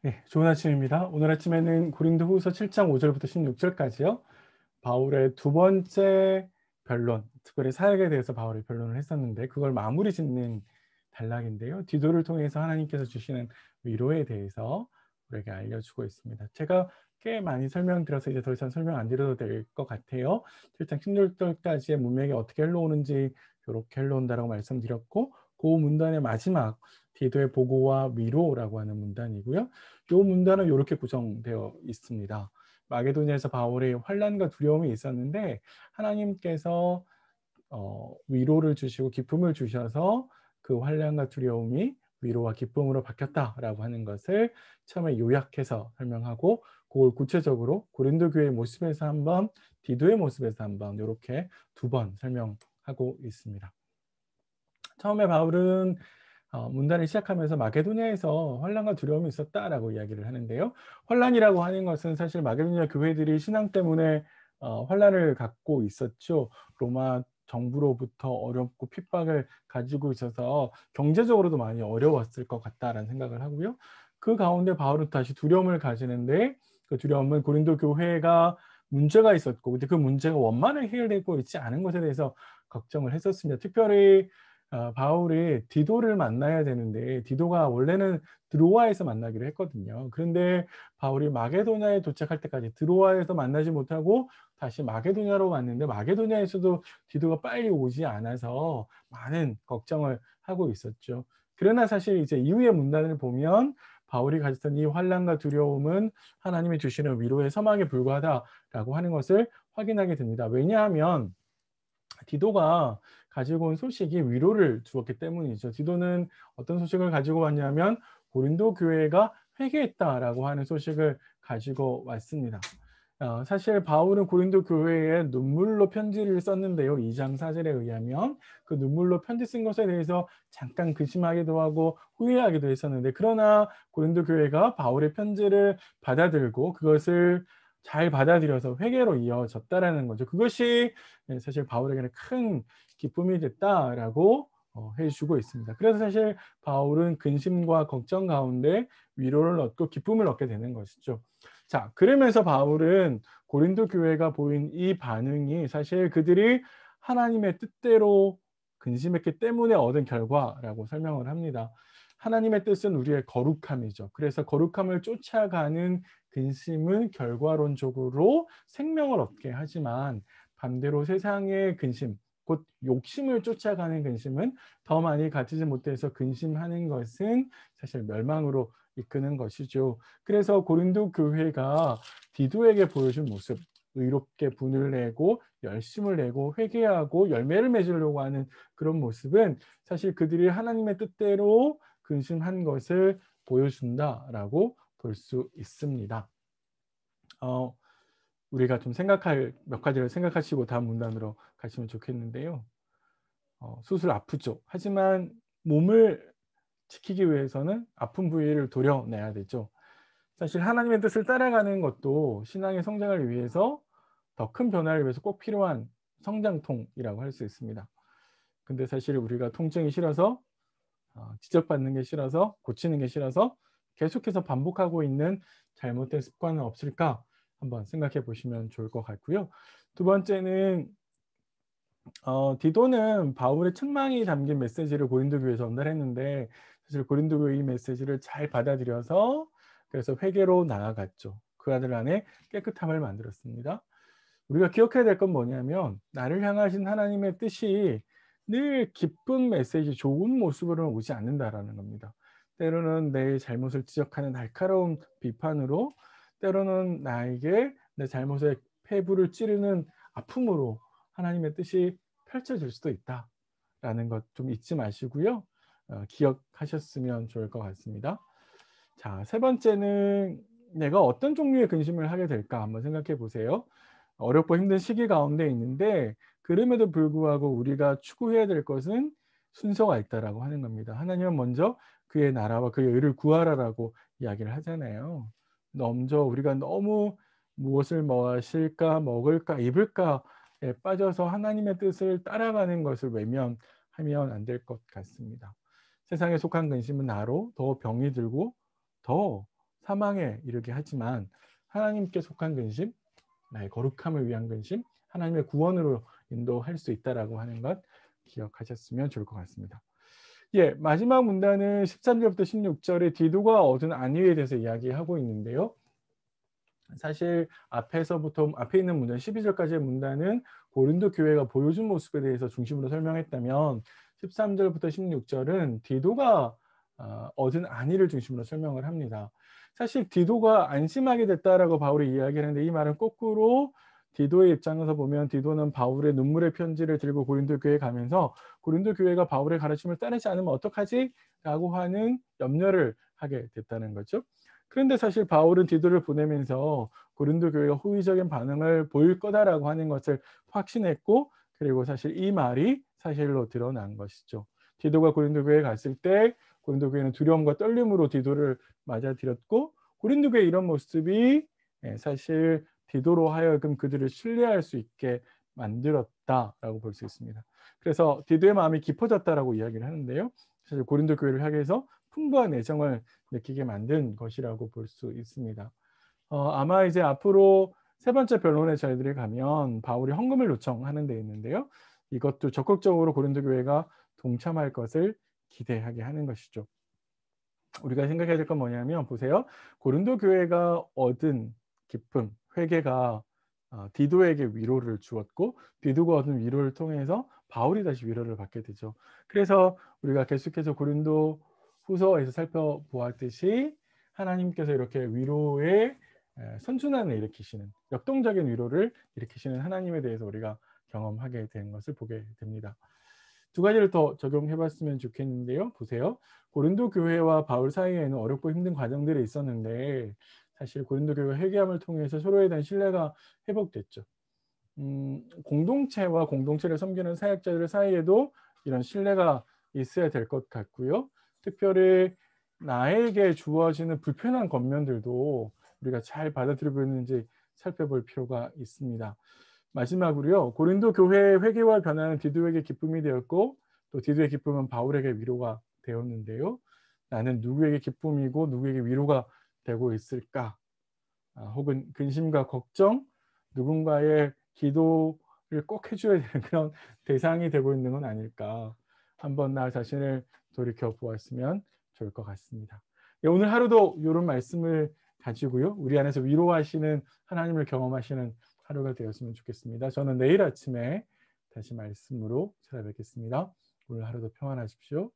네, 좋은 아침입니다. 오늘 아침에는 고린도후서 7장 5절부터 16절까지요. 바울의 두 번째 변론, 특별히 사역에 대해서 바울이 변론을 했었는데 그걸 마무리 짓는 단락인데요. 디도를 통해서 하나님께서 주시는 위로에 대해서 우리에게 알려주고 있습니다. 제가 꽤 많이 설명드려서 이제 더 이상 설명 안 드려도 될 것 같아요. 7장 16절까지의 문맥이 어떻게 흘러오는지 이렇게 흘러온다라고 말씀드렸고, 그 문단의 마지막 디도의 보고와 위로라고 하는 문단이고요. 이 문단은 이렇게 구성되어 있습니다. 마게도니아에서 바울이 환난과 두려움이 있었는데 하나님께서 위로를 주시고 기쁨을 주셔서 그 환난과 두려움이 위로와 기쁨으로 바뀌었다라고 하는 것을 처음에 요약해서 설명하고, 그걸 구체적으로 고린도 교회의 모습에서 한번, 디도의 모습에서 한번 이렇게 두 번 설명하고 있습니다. 처음에 바울은 문단을 시작하면서 마게도니아에서 환난과 두려움이 있었다라고 이야기를 하는데요. 환난이라고 하는 것은 사실 마게도니아 교회들이 신앙 때문에 환난을 갖고 있었죠. 로마 정부로부터 어렵고 핍박을 가지고 있어서 경제적으로도 많이 어려웠을 것 같다라는 생각을 하고요. 그 가운데 바울은 다시 두려움을 가지는데, 그 두려움은 고린도 교회가 문제가 있었고, 근데 그 문제가 원만하게 해결되고 있지 않은 것에 대해서 걱정을 했었습니다. 특별히 바울이 디도를 만나야 되는데 디도가 원래는 드로아에서 만나기로 했거든요. 그런데 바울이 마게도냐에 도착할 때까지 드로아에서 만나지 못하고 다시 마게도냐로 왔는데, 마게도냐에서도 디도가 빨리 오지 않아서 많은 걱정을 하고 있었죠. 그러나 사실 이제 이후의 문단을 보면 바울이 가졌던 이 환난과 두려움은 하나님이 주시는 위로의 서막에 불과하다라고 하는 것을 확인하게 됩니다. 왜냐하면 디도가 가지고 온 소식이 위로를 주었기 때문이죠. 디도는 어떤 소식을 가지고 왔냐면 고린도 교회가 회개했다라고 하는 소식을 가지고 왔습니다. 사실 바울은 고린도 교회에 눈물로 편지를 썼는데요. 2장 4절에 의하면 그 눈물로 편지 쓴 것에 대해서 잠깐 근심하기도 하고 후회하기도 했었는데, 그러나 고린도 교회가 바울의 편지를 받아들고 그것을 잘 받아들여서 회개로 이어졌다라는 거죠. 그것이 사실 바울에게는 큰 기쁨이 됐다라고 해 주고 있습니다. 그래서 사실 바울은 근심과 걱정 가운데 위로를 얻고 기쁨을 얻게 되는 것이죠. 자, 그러면서 바울은 고린도 교회가 보인 이 반응이 사실 그들이 하나님의 뜻대로 근심했기 때문에 얻은 결과라고 설명을 합니다. 하나님의 뜻은 우리의 거룩함이죠. 그래서 거룩함을 쫓아가는 근심은 결과론적으로 생명을 얻게 하지만, 반대로 세상의 근심, 곧 욕심을 쫓아가는 근심은 더 많이 가지지 못해서 근심하는 것은 사실 멸망으로 이끄는 것이죠. 그래서 고린도 교회가 디도에게 보여준 모습, 의롭게 분을 내고 열심을 내고 회개하고 열매를 맺으려고 하는 그런 모습은 사실 그들이 하나님의 뜻대로 근심한 것을 보여준다라고 볼 수 있습니다. 어, 우리가 좀 생각할 몇 가지를 생각하시고 다음 문단으로 가시면 좋겠는데요. 수술 아프죠. 하지만 몸을 지키기 위해서는 아픈 부위를 도려내야 되죠. 사실 하나님의 뜻을 따라가는 것도 신앙의 성장을 위해서, 더 큰 변화를 위해서 꼭 필요한 성장통이라고 할 수 있습니다. 근데 사실 우리가 통증이 싫어서, 지적받는 게 싫어서, 고치는 게 싫어서 계속해서 반복하고 있는 잘못된 습관은 없을까 한번 생각해 보시면 좋을 것 같고요. 두 번째는 디도는 바울의 책망이 담긴 메시지를 고린도 교회에 전달했는데, 사실 고린도 교회 이 메시지를 잘 받아들여서 그래서 회개로 나아갔죠. 그 아들 안에 깨끗함을 만들었습니다. 우리가 기억해야 될 건 뭐냐면, 나를 향하신 하나님의 뜻이 늘 기쁜 메시지, 좋은 모습으로는 오지 않는다라는 겁니다. 때로는 내 잘못을 지적하는 날카로운 비판으로, 때로는 나에게 내 잘못에 폐부를 찌르는 아픔으로 하나님의 뜻이 펼쳐질 수도 있다라는 것 좀 잊지 마시고요. 기억하셨으면 좋을 것 같습니다. 자, 세 번째는 내가 어떤 종류의 근심을 하게 될까 한번 생각해 보세요. 어렵고 힘든 시기 가운데 있는데 그럼에도 불구하고 우리가 추구해야 될 것은 순서가 있다라고 하는 겁니다. 하나님은 먼저 그의 나라와 그의 의를 구하라라고 이야기를 하잖아요. 먼저 우리가 너무 무엇을 마실까, 먹을까, 입을까에 빠져서 하나님의 뜻을 따라가는 것을 외면하면 안 될 것 같습니다. 세상에 속한 근심은 나로 더 병이 들고 더 사망에 이르게 하지만 하나님께 속한 근심, 나의 거룩함을 위한 근심, 하나님의 구원으로 인도할 수 있다라고 하는 것 기억하셨으면 좋을 것 같습니다. 예, 마지막 문단은 13절부터 16절에 디도가 얻은 안위에 대해서 이야기하고 있는데요. 사실 앞에서부터 앞에 있는 문단 12절까지의 문단은 고린도 교회가 보여준 모습에 대해서 중심으로 설명했다면 13절부터 16절은 디도가 얻은 안위를 중심으로 설명을 합니다. 사실 디도가 안심하게 됐다라고 바울이 이야기를 하는데 이 말은 거꾸로 디도의 입장에서 보면 디도는 바울의 눈물의 편지를 들고 고린도 교회에 가면서 고린도 교회가 바울의 가르침을 따르지 않으면 어떡하지? 라고 하는 염려를 하게 됐다는 거죠. 그런데 사실 바울은 디도를 보내면서 고린도 교회가 호의적인 반응을 보일 거다라고 하는 것을 확신했고, 그리고 사실 이 말이 사실로 드러난 것이죠. 디도가 고린도 교회에 갔을 때 고린도 교회는 두려움과 떨림으로 디도를 맞아들였고, 고린도 교회의 이런 모습이 사실 디도로 하여금 그들을 신뢰할 수 있게 만들었다라고 볼 수 있습니다. 그래서 디도의 마음이 깊어졌다라고 이야기를 하는데요. 사실 고린도 교회를 향해서 풍부한 애정을 느끼게 만든 것이라고 볼 수 있습니다. 아마 이제 앞으로 세 번째 변론에 저희들이 가면 바울이 헌금을 요청하는 데 있는데요. 이것도 적극적으로 고린도 교회가 동참할 것을 기대하게 하는 것이죠. 우리가 생각해야 될 건 뭐냐면 보세요. 고린도 교회가 얻은 기쁨, 회개가 디도에게 위로를 주었고 디도가 얻은 위로를 통해서 바울이 다시 위로를 받게 되죠. 그래서 우리가 계속해서 고린도 후서에서 살펴보았듯이 하나님께서 이렇게 위로의 선순환을 일으키시는 역동적인 위로를 일으키시는 하나님에 대해서 우리가 경험하게 된 것을 보게 됩니다. 두 가지를 더 적용해 봤으면 좋겠는데요. 보세요. 고린도 교회와 바울 사이에는 어렵고 힘든 과정들이 있었는데 사실 고린도 교회가 회개함을 통해서 서로에 대한 신뢰가 회복됐죠. 공동체와 공동체를 섬기는 사역자들 사이에도 이런 신뢰가 있어야 될 것 같고요. 특별히 나에게 주어지는 불편한 겉면들도 우리가 잘 받아들이고 있는지 살펴볼 필요가 있습니다. 마지막으로요. 고린도 교회의 회개와 변화는 디도에게 기쁨이 되었고 또 디도의 기쁨은 바울에게 위로가 되었는데요. 나는 누구에게 기쁨이고 누구에게 위로가 되고 있을까? 혹은 근심과 걱정, 누군가의 기도를 꼭 해줘야 되는 그런 대상이 되고 있는 건 아닐까. 한번 나 자신을 돌이켜 보았으면 좋을 것 같습니다. 예, 오늘 하루도 이런 말씀을 가지고요. 우리 안에서 위로하시는 하나님을 경험하시는 하루가 되었으면 좋겠습니다. 저는 내일 아침에 다시 말씀으로 찾아뵙겠습니다. 오늘 하루도 평안하십시오.